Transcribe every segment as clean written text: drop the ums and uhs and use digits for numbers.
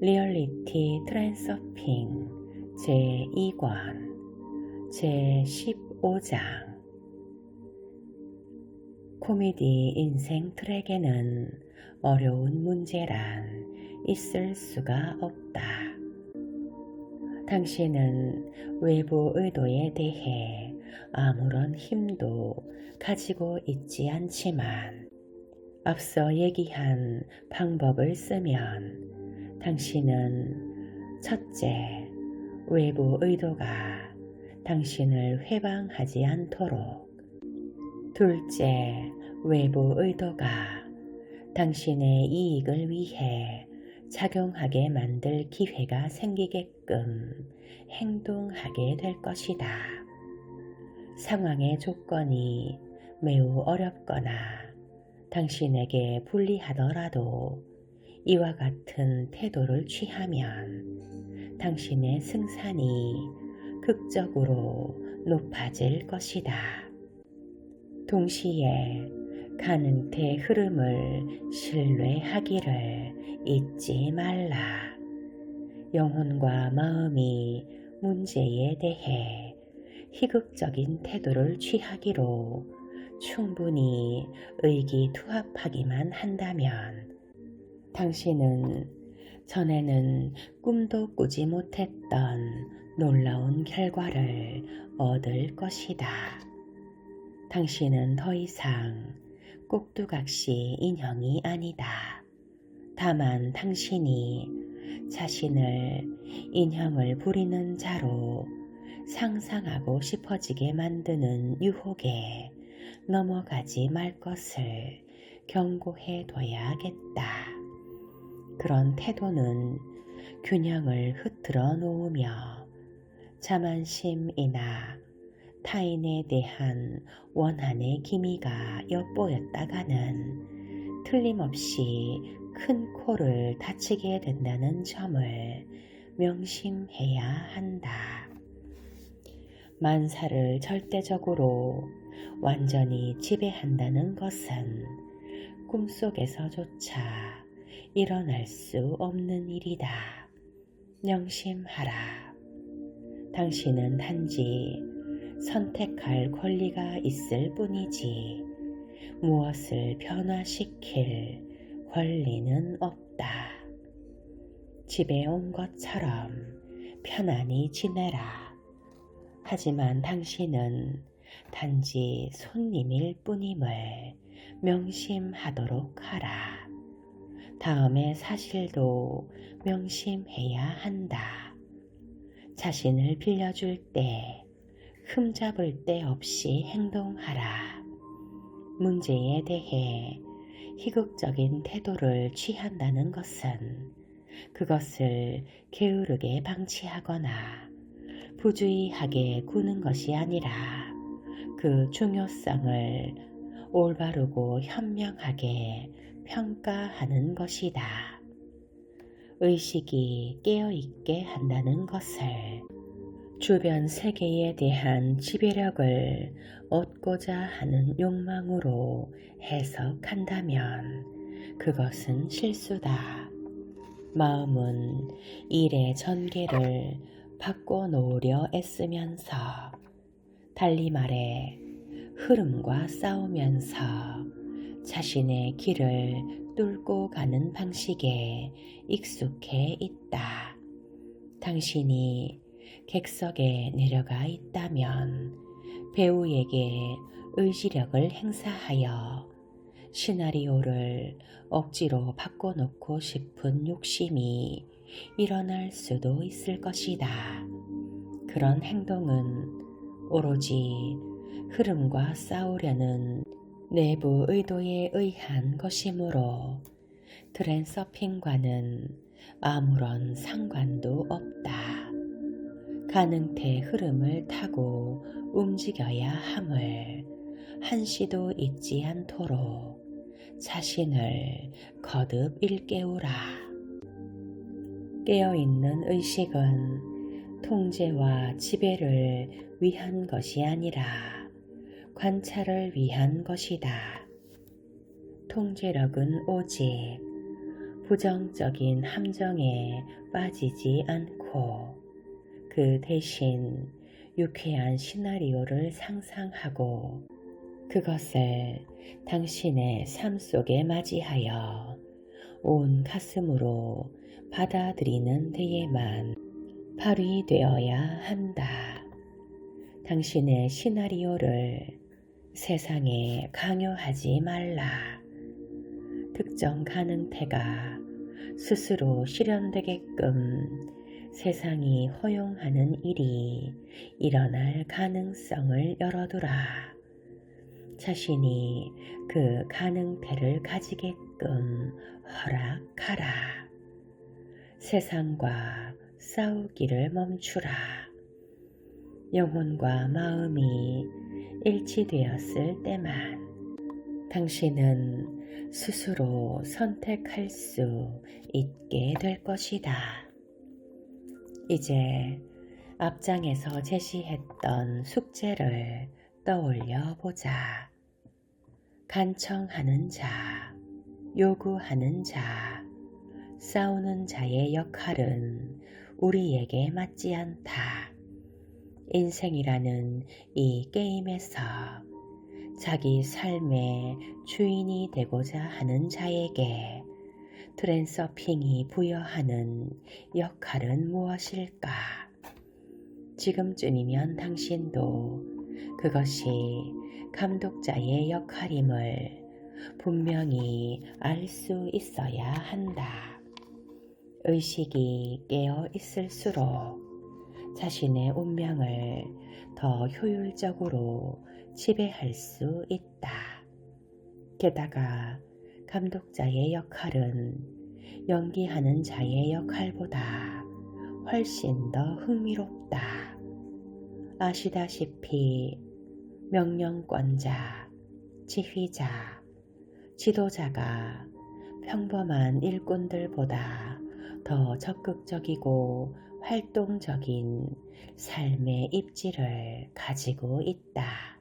리얼리티 트랜서핑 제2권 제15장 코미디 인생 트랙에는 어려운 문제란 있을 수가 없다. 당신은 외부 의도에 대해 아무런 힘도 가지고 있지 않지만 앞서 얘기한 방법을 쓰면 당신은 첫째, 외부 의도가 당신을 회방하지 않도록, 둘째, 외부 의도가 당신의 이익을 위해 작용하게 만들 기회가 생기게끔 행동하게 될 것이다. 상황의 조건이 매우 어렵거나 당신에게 불리하더라도 이와 같은 태도를 취하면 당신의 승산이 극적으로 높아질 것이다. 동시에 가능태 흐름을 신뢰하기를 잊지 말라. 영혼과 마음이 문제에 대해 희극적인 태도를 취하기로 충분히 의기투합하기만 한다면 당신은 전에는 꿈도 꾸지 못했던 놀라운 결과를 얻을 것이다. 당신은 더 이상 꼭두각시 인형이 아니다. 다만 당신이 자신을 인형을 부리는 자로 상상하고 싶어지게 만드는 유혹에 넘어가지 말 것을 경고해 둬야겠다. 그런 태도는 균형을 흐트러 놓으며 자만심이나 타인에 대한 원한의 기미가 엿보였다가는 틀림없이 큰 코를 다치게 된다는 점을 명심해야 한다. 만사를 절대적으로 완전히 지배한다는 것은 꿈속에서조차 일어날 수 없는 일이다. 명심하라. 당신은 단지 선택할 권리가 있을 뿐이지 무엇을 변화시킬 권리는 없다. 집에 온 것처럼 편안히 지내라. 하지만 당신은 단지 손님일 뿐임을 명심하도록 하라. 다음의 사실도 명심해야 한다. 자신을 빌려줄 때 흠잡을 데 없이 행동하라. 문제에 대해 희극적인 태도를 취한다는 것은 그것을 게으르게 방치하거나 부주의하게 구는 것이 아니라 그 중요성을 올바르고 현명하게 평가하는 것이다. 의식이 깨어있게 한다는 것을 주변 세계에 대한 지배력을 얻고자 하는 욕망으로 해석한다면 그것은 실수다. 마음은 일의 전개를 바꿔놓으려 애쓰면서, 달리 말해 흐름과 싸우면서 자신의 길을 뚫고 가는 방식에 익숙해 있다. 당신이 객석에 내려가 있다면 배우에게 의지력을 행사하여 시나리오를 억지로 바꿔놓고 싶은 욕심이 일어날 수도 있을 것이다. 그런 행동은 오로지 흐름과 싸우려는 내부 의도에 의한 것이므로 트랜서핑과는 아무런 상관도 없다. 가능태 흐름을 타고 움직여야 함을 한시도 잊지 않도록 자신을 거듭 일깨우라. 깨어있는 의식은 통제와 지배를 위한 것이 아니라 관찰을 위한 것이다. 통제력은 오직 부정적인 함정에 빠지지 않고 그 대신 유쾌한 시나리오를 상상하고 그것을 당신의 삶 속에 맞이하여 온 가슴으로 받아들이는 데에만 발휘되어야 한다. 당신의 시나리오를 세상에 강요하지 말라. 특정 가능태가 스스로 실현되게끔 세상이 허용하는 일이 일어날 가능성을 열어두라. 자신이 그 가능태를 가지게끔 허락하라. 세상과 싸우기를 멈추라. 영혼과 마음이 일치되었을 때만 당신은 스스로 선택할 수 있게 될 것이다. 이제 앞장에서 제시했던 숙제를 떠올려 보자. 간청하는 자, 요구하는 자, 싸우는 자의 역할은 우리에게 맞지 않다. 인생이라는 이 게임에서 자기 삶의 주인이 되고자 하는 자에게 트랜서핑이 부여하는 역할은 무엇일까? 지금쯤이면 당신도 그것이 감독자의 역할임을 분명히 알 수 있어야 한다. 의식이 깨어 있을수록 자신의 운명을 더 효율적으로 지배할 수 있다. 게다가 감독자의 역할은 연기하는 자의 역할보다 훨씬 더 흥미롭다. 아시다시피 명령권자, 지휘자, 지도자가 평범한 일꾼들보다 더 적극적이고 활동적인 삶의 입지를 가지고 있다.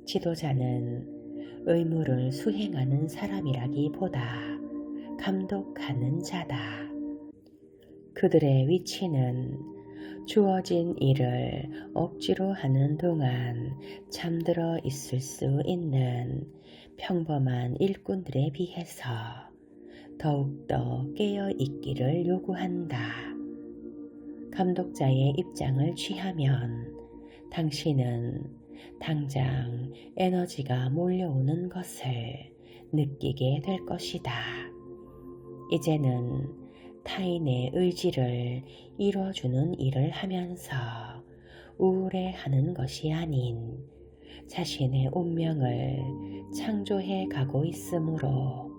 지도자는 의무를 수행하는 사람이라기보다 감독하는 자다. 그들의 위치는 주어진 일을 억지로 하는 동안 잠들어 있을 수 있는 평범한 일꾼들에 비해서 더욱더 깨어 있기를 요구한다. 감독자의 입장을 취하면 당신은 당장 에너지가 몰려오는 것을 느끼게 될 것이다. 이제는 타인의 의지를 이뤄주는 일을 하면서 우울해하는 것이 아닌 자신의 운명을 창조해 가고 있으므로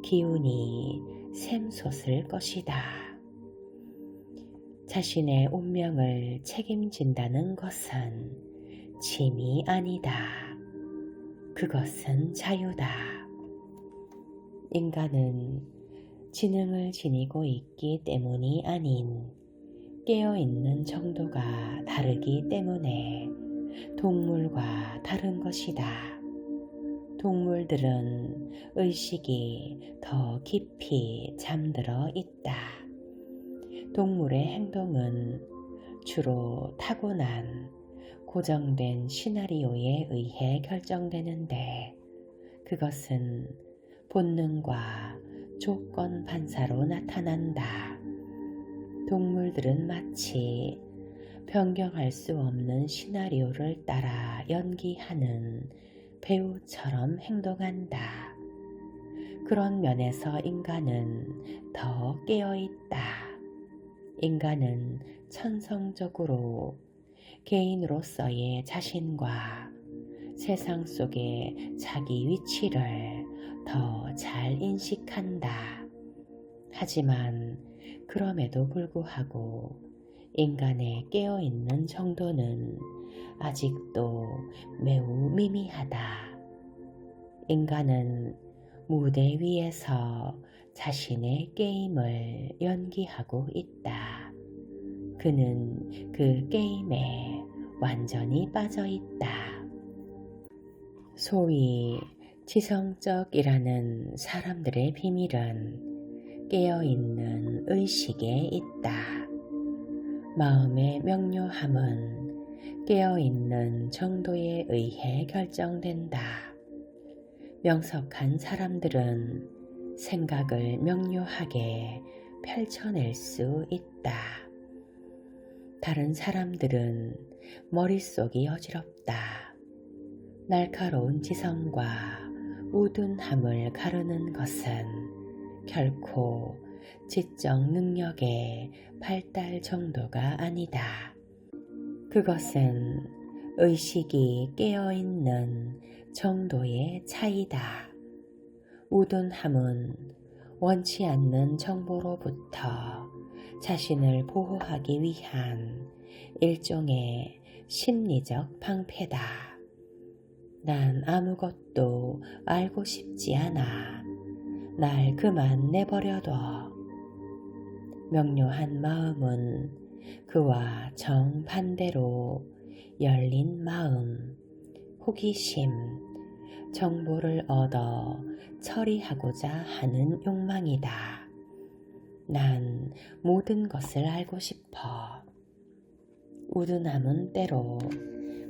기운이 샘솟을 것이다. 자신의 운명을 책임진다는 것은 짐이 아니다. 그것은 자유다. 인간은 지능을 지니고 있기 때문이 아닌 깨어있는 정도가 다르기 때문에 동물과 다른 것이다. 동물들은 의식이 더 깊이 잠들어 있다. 동물의 행동은 주로 타고난 고정된 시나리오에 의해 결정되는데 그것은 본능과 조건 반사로 나타난다. 동물들은 마치 변경할 수 없는 시나리오를 따라 연기하는 배우처럼 행동한다. 그런 면에서 인간은 더 깨어있다. 인간은 천성적으로 개인으로서의 자신과 세상 속의 자기 위치를 더 잘 인식한다. 하지만 그럼에도 불구하고 인간의 깨어있는 정도는 아직도 매우 미미하다. 인간은 무대 위에서 자신의 게임을 연기하고 있다. 그는 그 게임에 완전히 빠져 있다. 소위 지성적이라는 사람들의 비밀은 깨어있는 의식에 있다. 마음의 명료함은 깨어있는 정도에 의해 결정된다. 명석한 사람들은 생각을 명료하게 펼쳐낼 수 있다. 다른 사람들은 머릿속이 어지럽다. 날카로운 지성과 우둔함을 가르는 것은 결코 지적 능력의 발달 정도가 아니다. 그것은 의식이 깨어있는 정도의 차이다. 우둔함은 원치 않는 정보로부터 자신을 보호하기 위한 일종의 심리적 방패다. 난 아무것도 알고 싶지 않아. 날 그만 내버려둬. 명료한 마음은 그와 정반대로 열린 마음, 호기심, 정보를 얻어 처리하고자 하는 욕망이다. 난 모든 것을 알고 싶어. 우둔함은 때로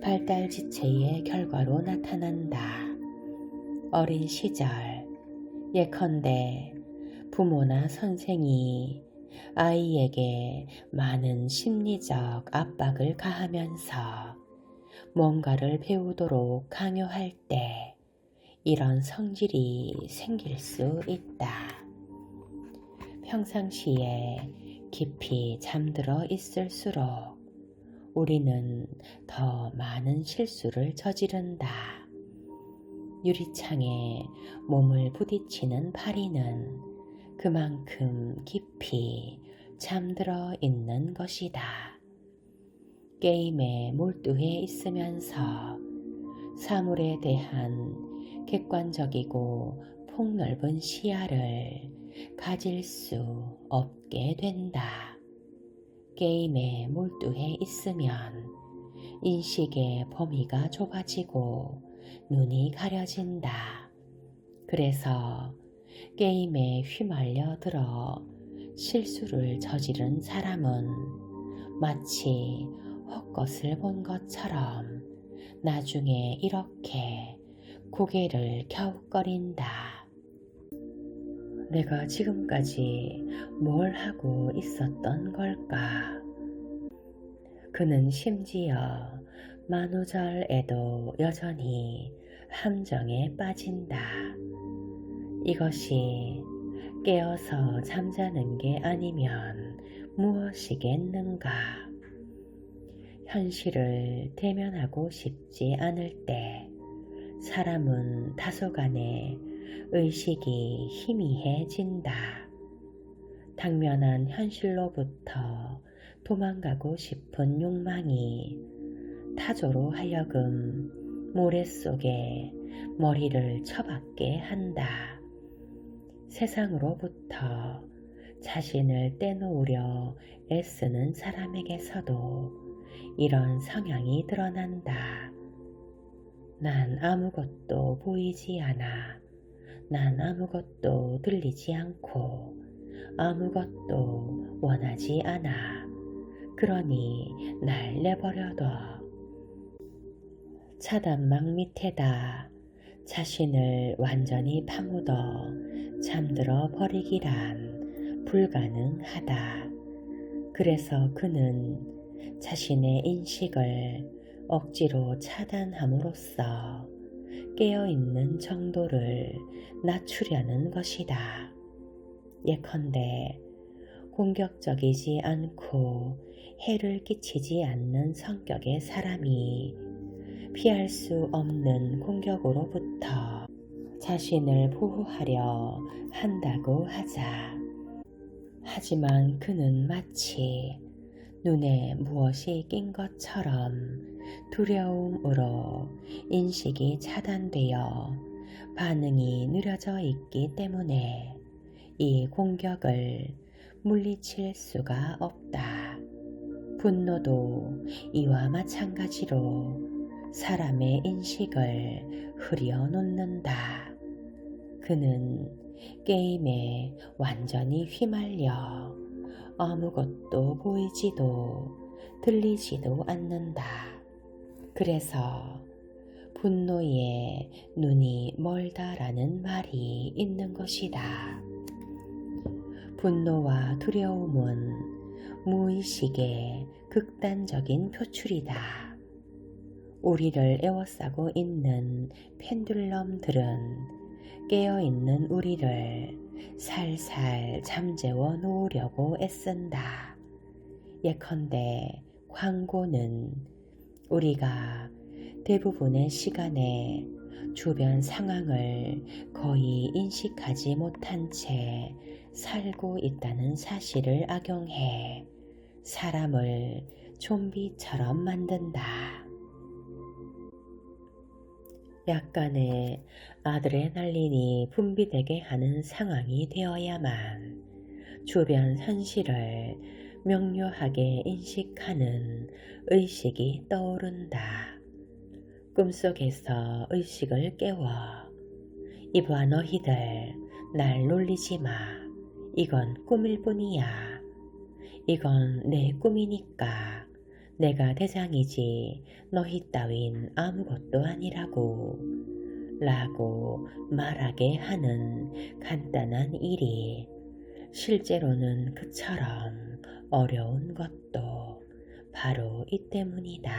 발달 지체의 결과로 나타난다. 어린 시절, 예컨대 부모나 선생이 아이에게 많은 심리적 압박을 가하면서 뭔가를 배우도록 강요할 때 이런 성질이 생길 수 있다. 평상시에 깊이 잠들어 있을수록 우리는 더 많은 실수를 저지른다. 유리창에 몸을 부딪히는 파리는 그만큼 깊이 잠들어 있는 것이다. 게임에 몰두해 있으면서 사물에 대한 객관적이고 폭넓은 시야를 가질 수 없게 된다. 게임에 몰두해 있으면 인식의 범위가 좁아지고 눈이 가려진다. 그래서 게임에 휘말려 들어 실수를 저지른 사람은 마치 헛것을 본 것처럼 나중에 이렇게 고개를 갸웃거린다. 내가 지금까지 뭘 하고 있었던 걸까? 그는 심지어 만우절에도 여전히 함정에 빠진다. 이것이 깨어서 잠자는 게 아니면 무엇이겠는가? 현실을 대면하고 싶지 않을 때 사람은 다소간의 의식이 희미해진다. 당면한 현실로부터 도망가고 싶은 욕망이 타조로 하여금 모래 속에 머리를 처박게 한다. 세상으로부터 자신을 떼놓으려 애쓰는 사람에게서도 이런 성향이 드러난다. 난 아무것도 보이지 않아. 난 아무것도 들리지 않고 아무것도 원하지 않아. 그러니 날 내버려둬. 차단막 밑에다 자신을 완전히 파묻어 잠들어 버리기란 불가능하다. 그래서 그는 자신의 인식을 억지로 차단함으로써 깨어있는 정도를 낮추려는 것이다. 예컨대 공격적이지 않고 해를 끼치지 않는 성격의 사람이 피할 수 없는 공격으로부터 자신을 보호하려 한다고 하자. 하지만 그는 마치 눈에 무엇이 낀 것처럼 두려움으로 인식이 차단되어 반응이 느려져 있기 때문에 이 공격을 물리칠 수가 없다. 분노도 이와 마찬가지로 사람의 인식을 흐려 놓는다. 그는 게임에 완전히 휘말려 아무것도 보이지도 들리지도 않는다. 그래서 분노에 눈이 멀다라는 말이 있는 것이다. 분노와 두려움은 무의식의 극단적인 표출이다. 우리를 에워싸고 있는 펜듈럼들은 깨어있는 우리를 살살 잠재워 놓으려고 애쓴다. 예컨대 광고는 우리가 대부분의 시간에 주변 상황을 거의 인식하지 못한 채 살고 있다는 사실을 악용해 사람을 좀비처럼 만든다. 약간의 아드레날린이 분비되게 하는 상황이 되어야만 주변 현실을 명료하게 인식하는 의식이 떠오른다. 꿈속에서 의식을 깨워 이봐 너희들 날 놀리지 마. 이건 꿈일 뿐이야. 이건 내 꿈이니까 내가 대장이지 너희 따윈 아무것도 아니라고 라고 말하게 하는 간단한 일이 실제로는 그처럼 어려운 것도 바로 이 때문이다.